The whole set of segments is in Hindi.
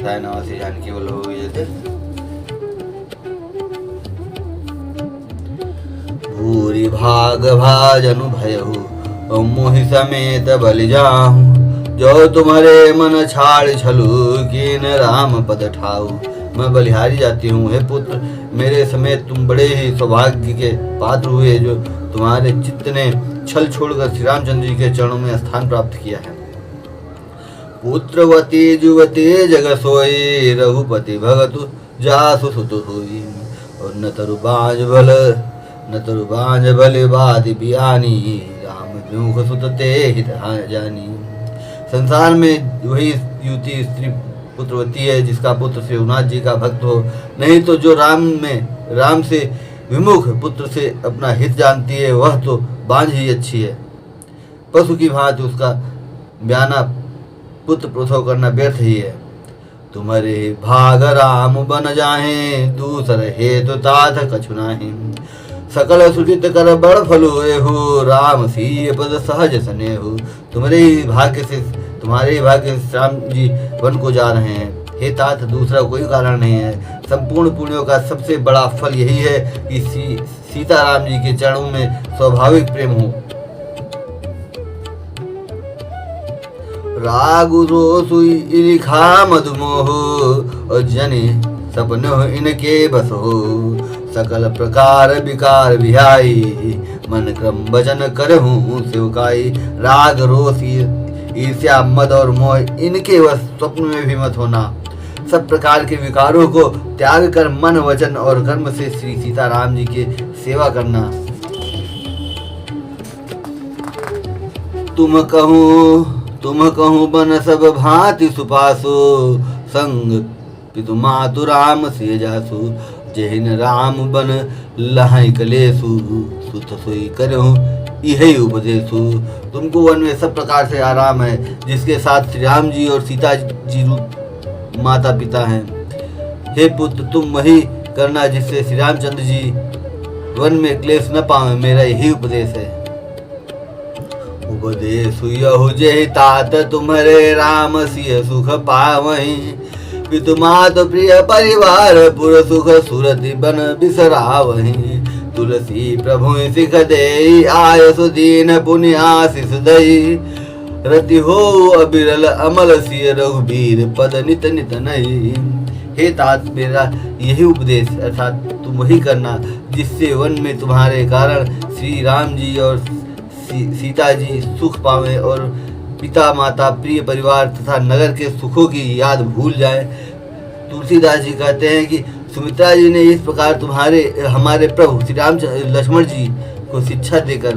राय नवासी जानकी वल्लभ हो जैसे भूरि भाग भाजनु भयहु मोहि समेत बलि जाहु जो तुम्हारे मन छाड़ छलु कीन राम पद ठाऊ। मैं बलिहारी जाती हूँ, हे पुत्र मेरे समेत तुम बड़े ही सौभाग्य के पात्र हुए जो तुम्हारे चित्त ने छल छोड़कर श्री रामचंद्र जी के चरणों में स्थान प्राप्त किया है। पुत्रवती जुवती जग सोई रघुपति भगतु जासु सुत होई और न तरु बांझ भले बादि बियानी राम विमुख सुत ते हित जानी। संसार में वही युवती स्त्री पुत्रवती है जिसका पुत्र शिवनाथ जी का भक्त हो, नहीं तो जो राम से विमुख पुत्र से अपना हित जानती है वह तो बांझ ही अच्छी है। पशु की भांति उसका ब्याना पुत्र प्रसव करना व्यर्थ ही है। तुम्हारे भाग राम बन जाहे दूसर हेतु तात कछु नाहि सकल सुचित कर बड़ फल हुए हो राम सी पद सहज सने हो। तुम्हारे ही भाग्य से राम जी वन को जा रहे हैं। हे तात दूसरा कोई कारण नहीं है। संपूर्ण पुण्यों का सबसे बड़ा फल यही है कि सीताराम जी के चरणों में स्वाभाविक प्रेम हो। रागु रोसु इलिखा मधुमोह और जने सपनो इनके बस हो सकल प्रकार विकार विहाई मन क्रम वचन करहूँ सेवकाई। राग रोष ईर्ष्या मद और मोह इनके वश स्वप्न में भी मत होना। सब प्रकार के विकारों को त्याग कर मन वचन और कर्म से श्री सीताराम जी की सेवा करना। तुम कहूँ बन सब भांति सुपासो संग पितु मातु राम से जासु जहिन राम बन लहाई कलेसु सुत सोई करहूँ यही उपदेशु। तुमको वन में सब प्रकार से आराम है जिसके साथ श्री राम जी और सीता जी रूप माता पिता हैं। हे पुत्र तुम वही करना जिससे श्री रामचंद्र जी वन में क्लेश न पावे, मेरा यही उपदेश है। उपदेश यहु जय तात तुम्हारे राम सिय सुख पावहीं पितु मात प्रिय परिवार पुर सुख सुरति बन बिसरावहीं। तुलसी प्रभु सिख दे आय सुदीन पुण्य आशीष दई रति हो अबिरल अमल सिय रघुबीर पद नित नित नहीं। हे तात मेरा यही उपदेश अर्थात तुम वही करना जिससे वन में तुम्हारे कारण श्री राम जी और सीता जी सुख पावे और पिता माता प्रिय परिवार तथा नगर के सुखों की याद भूल जाए। तुलसीदास जी कहते हैं कि सुमित्रा जी ने इस प्रकार हमारे प्रभु श्री राम लक्ष्मण जी को शिक्षा देकर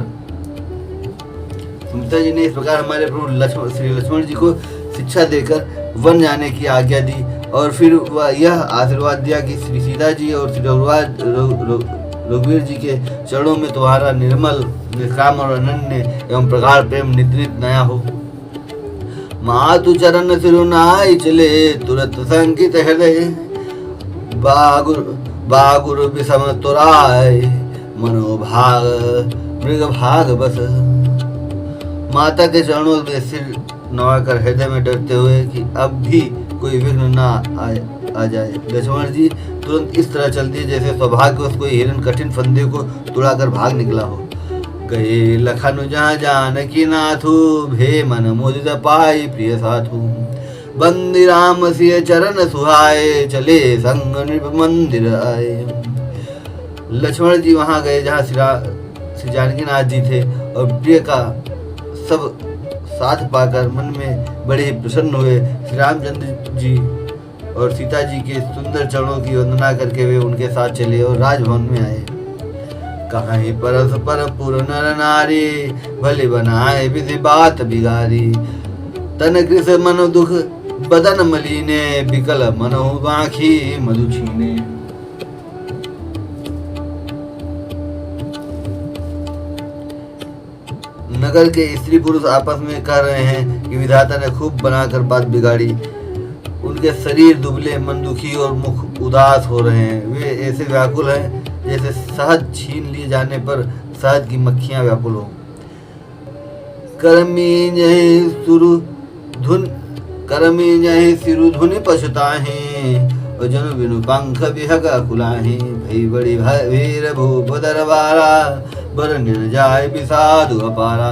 हमारे प्रभु श्री लक्ष्मण जी को शिक्षा देकर वन जाने की आज्ञा दी और फिर वह यह आशीर्वाद दिया कि श्री सीता जी और श्री रघुवीर जी के चरणों में तुम्हारा निर्मल निष्काम और अनन्य एवं प्रगाढ़ प्रेम नित नित नया हो। मातु चरण सिरुनाई चले तुरंत संकित हृदय बागुर विषम तुराय मनोभाग मृग भाग बस। माता के चरणों में सिर नवाकर हृदय में डरते हुए कि अब भी कोई विघ्न न आ जाए लक्ष्मण जी तुरंत इस तरह चलती है जैसे सौभाग्यवश कोई हिरण कठिन फंदे को तुड़ाकर भाग निकला हो। गए लखन जहाँ जानकी नाथु भे मन मुदित पाई प्रिय साथु बंदी राम सिय चरण सुहाए चले संग नृप मंदिर आए। लक्ष्मण जी वहां गए जहाँ श्री जानकी नाथ जी थे और प्रिय का सब साथ पाकर मन में बड़े ही प्रसन्न हुए। श्री रामचंद्र जी और सीता जी के सुंदर चरणों की वंदना करके वे उनके साथ चले और राजभवन में आए। कहीं परस्पर पुर नर नारी भले बनाए विधि बात बिगारी तन कृष मन दुख बदन मलीने बिकल मनहु बाँखी मधु छीने। नगर के स्त्री पुरुष आपस में कह रहे हैं कि विधाता ने खूब बनाकर बात बिगाड़ी। उनके शरीर दुबले मन दुखी और मुख उदास हो रहे हैं। वे ऐसे व्याकुल हैं जैसे शहद छीन लिए जाने पर शहद की मक्खियां व्याकुल हो। कर्मी सुरु धुन करमी जहि सिरु धुनि पछुताहि जनु बिनु पंख बिहग कुलाहि भई बड़ी वीर भूप दरबारा बरन जाय विषादु अपारा।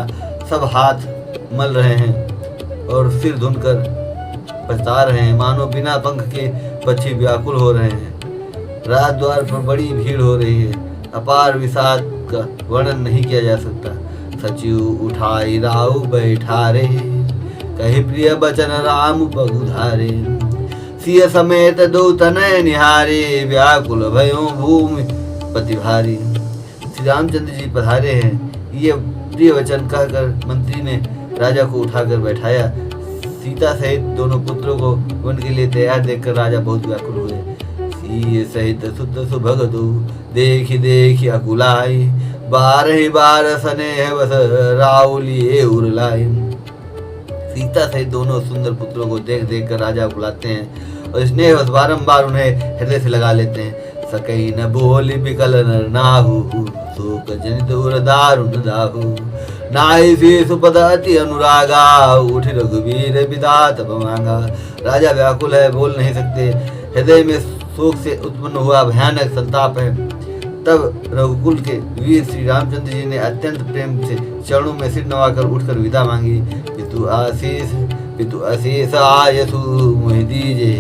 सब हाथ मल रहे हैं और सिर धुनकर पछता रहे हैं, मानो बिना पंख के पक्षी व्याकुल हो रहे हैं। राज द्वार पर बड़ी भीड़ हो रही है, अपार विषाद का वर्णन नहीं किया जा सकता। सचिव उठाई राउ बैठारे कही प्रिय बचन राम पगुधारे सिय समेत दो तनय निहारे व्याकुल भयो भूमि पति भारी। श्री रामचंद्र जी पधारे हैं, ये प्रिय वचन कहकर मंत्री ने राजा को उठाकर बैठाया। सीता सहित दोनों पुत्रों को वन के लिए तैयार देखकर राजा बहुत व्याकुल हुए। सीय सहित सुत सुभगतु देखी देखी अकुलाई 12 बार स्नेह बस राउलिए उरलाई। सीता सहित दोनों सुंदर पुत्रों को देख देख कर राजा बुलाते हैं और स्नेह बस बारंबार उन्हें हृदय से लगा लेते हैं। सकई न बोली बिकल नर नाहु शोक जनित उर दारुण दाहु नाई से सुपद अति अनुरागा उठ रघुवीर विदात मांगा। राजा व्याकुल है, बोल नहीं सकते, हृदय में शोक से उत्पन्न हुआ भयानक संताप है। तब रघुकुल के वीर श्री रामचंद्र जी ने अत्यंत प्रेम से चरणों में सिर नवाकर उठकर विदा मांगी। पितु आशीष आयसु मोहि दीजे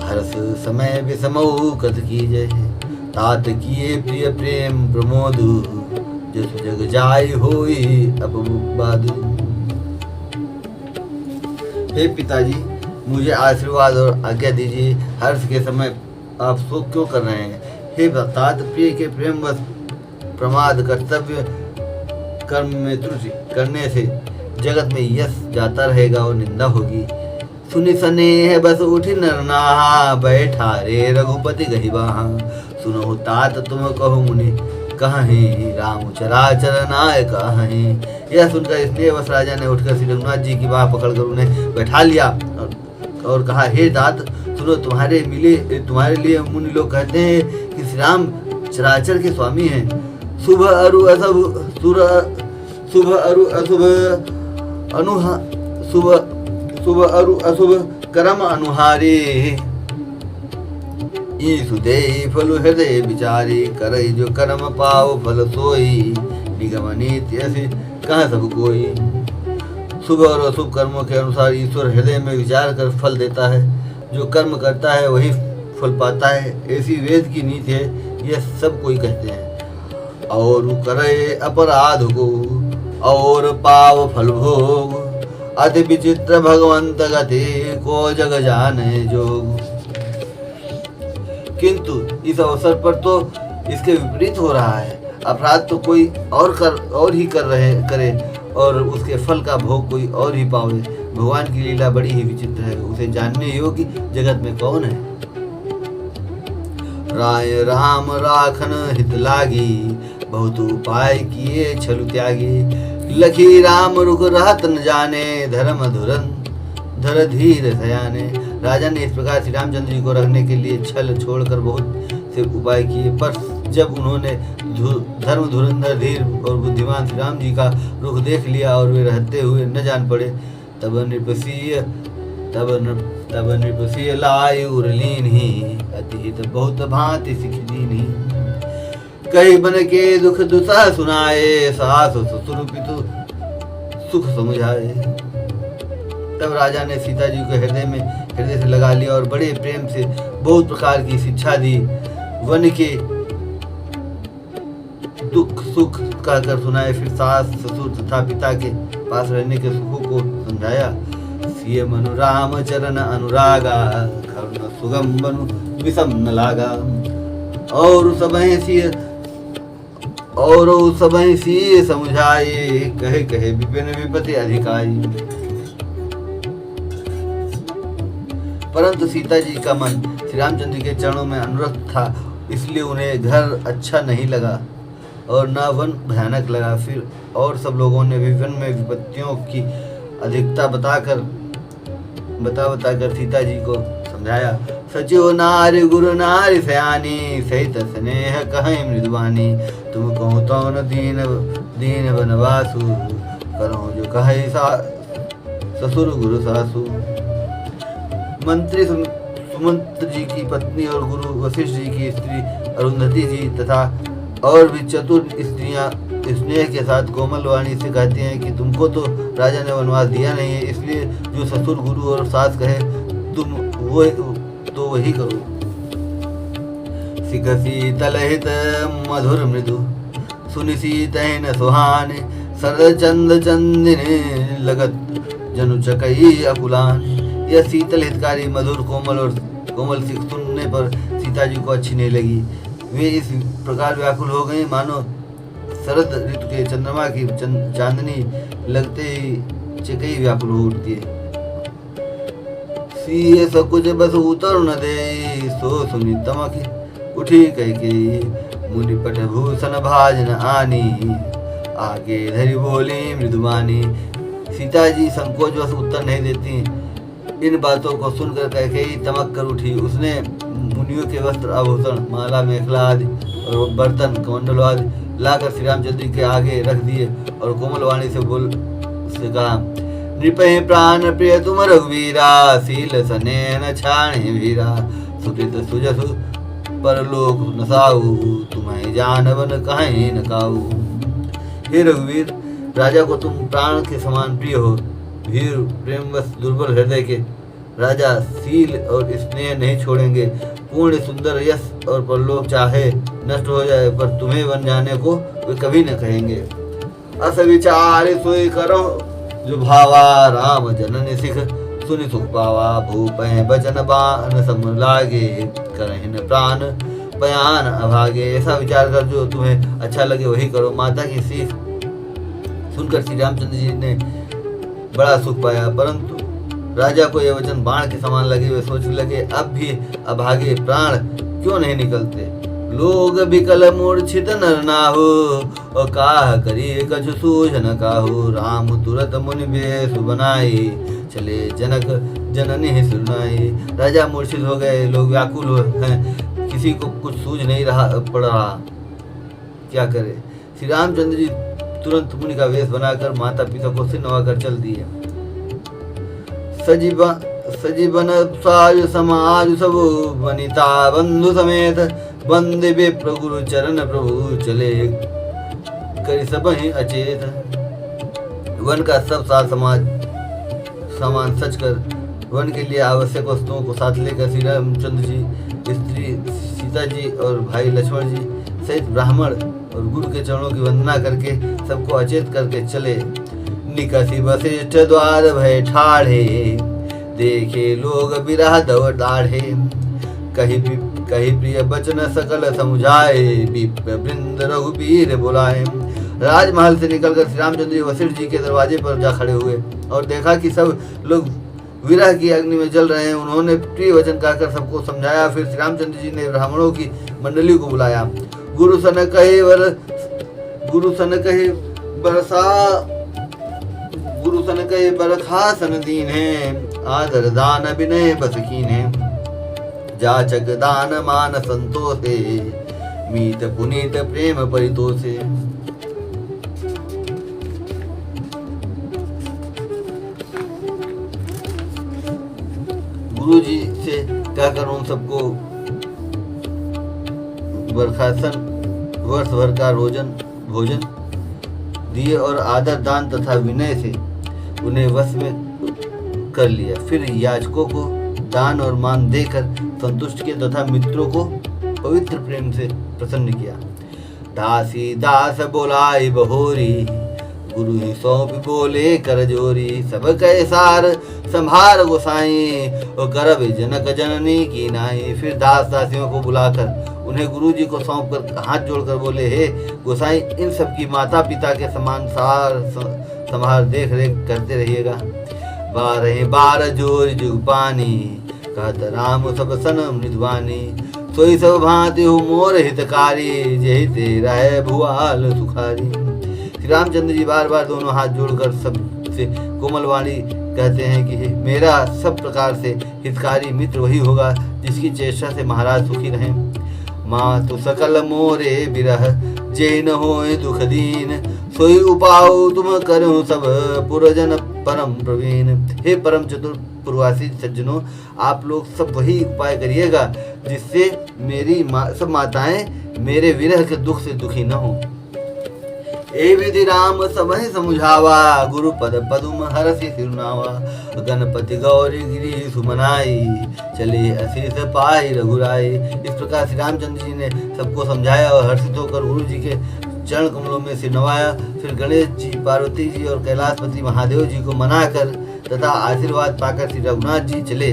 हर्ष समय विषमऊ कत कीजे तात किए प्रिय प्रेम प्रमोद जस जग जाय होई अब बादु। हे पिताजी, मुझे आशीर्वाद और आज्ञा दीजिए। हर्ष के समय आप शोक क्यों कर रहे हैं? हे तात, प्रिय के प्रेम बस प्रमाद कर्तव्य कर्म में त्रुटि करने से जगत में यश जाता रहेगा और निंदा होगी। सुनि स्नेह बस उठी नरनाहा बैठा रे रघुपति गहिबाहा। सुनो तात तुम कहो मुनि कहीं राम चराचर नाय कहीं। यह सुनकर स्नेह बस राजा ने उठकर श्री रघुनाथ जी की बाह पकड़कर उन्हें बैठा लिया और कहा, हे तात सुनो, तुम्हारे लिए मुनि लोग कहते हैं कि श्री राम चराचर के स्वामी हैं। शुभ अरु अशुभ कर्म अनुहारे ईसु देहि फल हृदय विचारी करई जो कर्म पाओ फल सोई निगम नीति ऐसे कहाँ सब कोई। शुभ और अशुभ कर्मों के अनुसार ईश्वर हृदय में विचार कर फल देता है। जो कर्म करता है वही फल पाता है, ऐसी वेद की नीति है, यह सब कोई कहते हैं। और करे अपराध को और पाव फल भोग अति विचित्र भगवंत गति को जग जाने जोग। किंतु इस अवसर पर तो इसके विपरीत हो रहा है। अपराध तो कोई और ही करे और उसके फल का भोग कोई और ही पावे। भगवान की लीला बड़ी ही विचित्र है, उसे जानने योग्य जगत में कौन है। राय राम राखन हित लागी बहुत उपाय किए छलु त्यागी। लखी राम रुख रहत न जाने धर्म धर धीर सयाने। राजा ने इस प्रकार श्री रामचंद्र जी को रखने के लिए छल छोड़कर बहुत से उपाय किए, पर जब उन्होंने धर्म धुरंधर धीर और बुद्धिमान श्री राम जी का रुख देख लिया और वे रहते हुए न जान पड़े, तब नृपसीय लाई उरलीन ही अतीत बहुत भांति सिख दीनी। कई बन के दुख दुसह सुनाए सास ससुर पितु सुख समझाए। तब राजा ने सीता जी को हृदय से लगा लिया और बड़े प्रेम से बहुत प्रकार की शिक्षा दी। वन के दुख सुख कहकर सुनाए, फिर सास ससुर तथा पिता के पास रहने के सुखों को समझाया। सिय मनु राम चरण अनुरागा करुण सुगम बनु विषम न लागा। और सबहि सिय समझाए कहे कहे विपिन विपति अधिकारी। परंतु सीता जी का मन श्री रामचंद्र के चरणों में अनुरक्त था, इसलिए उन्हें घर अच्छा नहीं लगा और न वन भयानक लगा। फिर और सब लोगों ने भी वन में विपत्तियों की अधिकता बताकर सीता जी को समझाया। सचिव नारी गुरु नारी सयानी सहित स्नेह कहीं मृदुवानी। तुम कहो तो न दीन बनवासु करो जो कहे ससुर गुरु सासु। मंत्री सुमंत्र जी की पत्नी और गुरु वशिष्ठ जी की स्त्री अरुंधति जी तथा और भी चतुर स्त्रियां स्नेह के साथ कोमल वाणी से कहती हैं कि तुमको तो राजा ने वनवास दिया नहीं है, इसलिए जो ससुर गुरु और सास कहे तुम वो तो वही करो। सिख शीतल हित मधुर मृदु सुनि सीतैन सुहाने शरद चंद चंदिने लगत जनु चकई अकुलान। यह शीतल हितकारी मधुर कोमल सिख सुनने पर सीता जी को अच्छी नहीं लगी। वे इस प्रकार व्याकुल हो गई मानो शरद ऋतु के चंद्रमा की चांदनी लगते ही चकई व्याकुल हो उठती है। सीए सकुच बस उतर न दे सो सुनी तमक उठी कह मुनि पट भूषण भाजन आनी आगे धरी बोली मृदुबानी। सीता जी संकोच बस उत्तर नहीं देती। इन बातों को सुनकर कैकेयी तमक कर उठी। उसने मुनियों के वस्त्र आभूषण माला मेखला आदि और बर्तन कमंडल आदि लाकर श्री रामचंद्र जी के आगे रख दिए और कोमल वाणी से कहा, नृपहि प्राण प्रिय तुम रघुवीरा शील सनेन छाणे वीरा सुकृत सुजसु परलोक नसाऊ तुम्हें जानवन कहीं न काऊ। हे रघुवीर, राजा को तुम प्राण के समान प्रिय हो। वीर प्रेमवश दुर्बल हृदय के राजा शील और स्नेह नहीं छोड़ेंगे। पूर्ण सुंदर यश और परलोक चाहे नष्ट हो जाए पर तुम्हें बन जाने को वे कभी न कहेंगे। अस विचार सोई करो जो भावा राम जनन सिख सुनि सुख पावा भूपै बचन बान सम लागे करहिन प्राण बयान अभागे। ऐसा विचार कर जो तुम्हें अच्छा लगे वही करो। माता की सीख सुनकर श्री रामचंद्र जी ने बड़ा सुख पाया, परंतु राजा को यह वचन बाण के समान लगे। वे सोचने लगे, अब भी अभागे प्राण क्यों नहीं निकलते। लोग बिकल मूर्छित नर नाहु और काह करी कछु सूझ न काहू। राम तुरत मुनि बेसु बनाई चले जनक जननी सुनाई। राजा मूर्छित हो गए, लोग व्याकुल हैं, किसी को कुछ सूझ नहीं पड़ रहा, क्या करे। श्री रामचंद्र जी तुरंत मुनि का वेश बनाकर माता पिता को सिर नवाकर चल दिए। सजीवन सायु समाज सब वनिता बंधु समेत बंदे विप्र गुरु चरण प्रभु चले करी सब ही अचेत। वन का सब साथ सामान सच कर वन के लिए आवश्यक वस्तुओं को साथ लेकर श्री रामचंद्र जी स्त्री सीता जी और भाई लक्ष्मण जी सहित ब्राह्मण और गुरु के चरणों की वंदना करके सबको अचेत करके चले। निकसी वशिष्ठ द्वार भय ठाढ़े देखे लोग बिरह दव दाढ़े। कही प्रिय बचन सकल समुझाए विप्र वृंद रघुबीर बुलाए। राजमहल से निकलकर श्री रामचंद्र जी वशिष्ठ जी के दरवाजे पर जा खड़े हुए और देखा कि सब लोग विरह की अग्नि में जल रहे हैं। उन्होंने प्रिय वचन कहकर सबको समझाया। फिर श्री रामचंद्र जी ने ब्राह्मणों की मंडली को बुलाया। गुरु सन कहे बरखा सन दीन है आदर दान विनय बस कीन है। जाचक दान मान संतोषे मीत पुनीत प्रेम परितोषे। गुरु जी से कहकर उन सबको बरखासन वर्ष भर का भोजन दिए और आदर दान तथा विनय से उन्हें वश में कर लिया। फिर याचकों को दान और मान देकर संतुष्ट किया तथा मित्रों को पवित्र प्रेम से प्रसन्न किया। दासी दास बोलाई बहोरी गुरु ही सौंप बोले कर जोरी। सब कैसार संभार गोसाई और करब जनक जननी की नाई। फिर दास दासियों को बुलाकर उन्हें गुरु जी को सौंप कर हाथ जोड़कर बोले, हे गोसाई, इन सब की माता पिता के समान सार संभार देख रेख करते रहिएगा। 12 जोर जुग पानी कहत राम सब सन मृदवानी। सोई सब भांति हो मोर हितकारी जय तेरा है भुआल सुखारी। श्री रामचंद्र जी बार बार दोनों हाथ जोड़कर सबसे कोमल वाणी कहते हैं कि मेरा सब प्रकार से हितकारी मित्र वही होगा जिसकी चेष्टा से महाराज सुखी रहें। माँ तो सकल मोरे बिरह जय न होए दुख दीन। सोई उपाऊ तुम करो सब पुरजन परम प्रवीण। हे परम चतुर पूर्वासी सज्जनों, आप लोग सब वही उपाय करिएगा जिससे मेरी सब माताएं मेरे विरह के दुख से दुखी न हो। ए विधि राम सबहि समुझावा, गुरु पद पदुम हरसि सिरुनावा। गणपति गौरी गिरी सुमनाई, चले असीस पाई रघुराई। इस प्रकार श्री रामचंद्र जी ने सबको समझाया और हर्षित होकर गुरु जी के चरण कमलों में सिर नवाया। फिर गणेश जी, पार्वती जी और कैलाशपति महादेव जी को मनाकर तथा आशीर्वाद पाकर श्री रघुनाथ जी चले।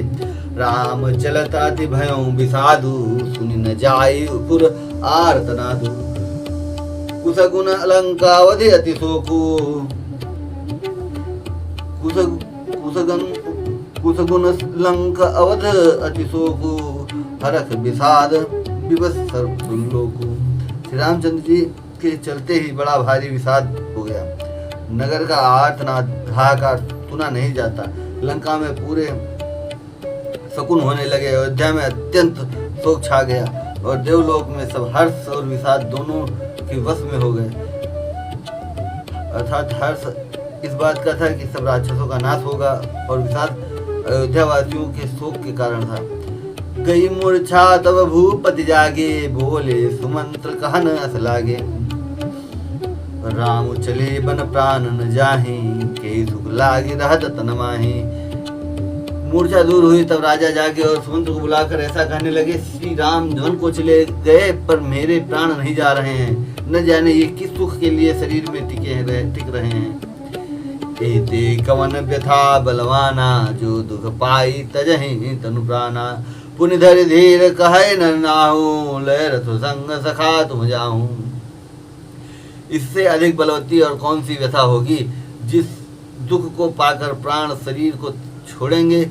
राम चलता अति भयों बिसाधु, सुनि न जाई पुर आर्तनादु। कुसगुन अलंकावधि अति शोकु, कुसगुन लंक अवध अति शोकु। हरख विषाद विवश सर्वलोकु। श्री रामचंद्र जी के चलते ही बड़ा भारी विषाद हो गया। नगर का आर्तनाद हाहाकार सुना नहीं जाता। लंका में पूरे शकुन होने लगे। अयोध्या में अत्यंत शोक छा गया और देवलोक में सब हर्ष और विषाद दोनों के वश में हो गए। अर्थात हर्ष इस बात का था कि सब राक्षसों का नाश होगा और विषाद अयोध्या वासियों के शोक के कारण था। गई मूर्छा तब भूपति जागे, बोले सुमंत्र कहन अस लागे। राम चले बन प्राण न जाहि, के सुख लागे रहत तन माहि। मूर्छा दूर हुई तब राजा जागे और सुमंत्र को बुलाकर ऐसा कहने लगे, श्री राम वन को चले गए पर मेरे प्राण नहीं जा रहे हैं। न जाने ये किस सुख के लिए शरीर में टिक रहे हैं। कहते कवन व्यथा बलवाना, जो दुख पाई तजहि तनु प्राणा। पुनि धरि धीर कहे न नाहु, लय रथ संग सखा तुम जाऊं। इससे अधिक बलवती और कौन सी व्यथा होगी। जिस दुख को पाकर प्राण शरीर को छोड़ेंगे।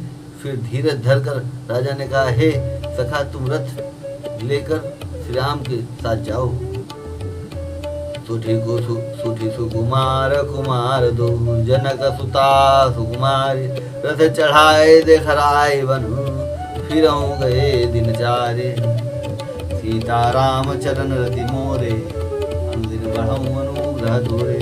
फिर धीरज धरकर राजा ने कहा, हे सखा तुम रथ लेकर श्री राम के साथ जाओ। सुठी सुकुमार कुमार दो, जनक सुता सुकुमारी। रथ चढ़ाए देखराय बनु, फिर गए दिन चारे। सीता राम चरण रति मोरे, अनुदिन बढ़ऊ अनुग्रह धोरे।